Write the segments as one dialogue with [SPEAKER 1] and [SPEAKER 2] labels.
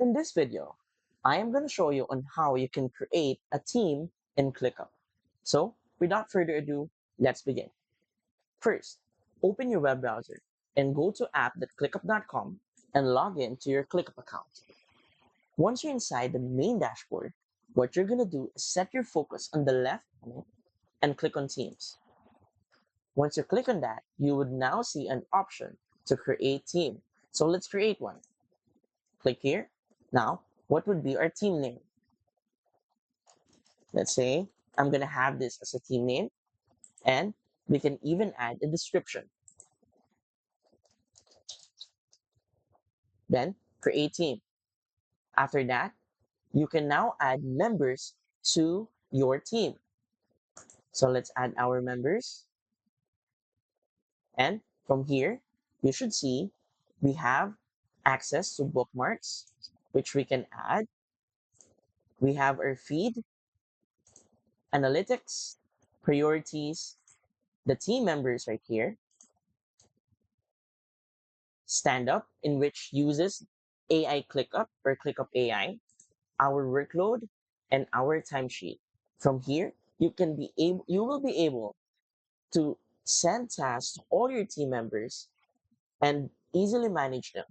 [SPEAKER 1] In this video, I am going to show you on how you can create a team in ClickUp. So without further ado, let's begin. First, open your web browser and go to app.clickup.com and log in to your ClickUp account. Once you're inside the main dashboard, what you're going to do is set your focus on the left panel and click on Teams. Once you click on that, you would now see an option to create team. So let's create one. Click here. Now, what would be our team name? Let's say I'm going to have this as a team name, and we can even add a description. Then create team. After that, you can now add members to your team. So let's add our members. And from here, you should see we have access to bookmarks, which we can add. We have our feed, analytics, priorities, the team members right here, stand up, in which uses AI ClickUp or ClickUp AI, our workload, and our timesheet. From here, you will be able to send tasks to all your team members and easily manage them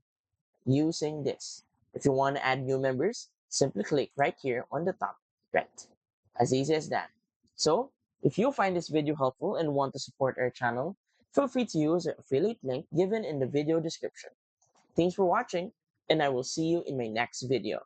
[SPEAKER 1] using this. If you want to add new members, simply click right here on the top right. As easy as that. So, if you find this video helpful and want to support our channel, feel free to use the affiliate link given in the video description. Thanks for watching, and I will see you in my next video.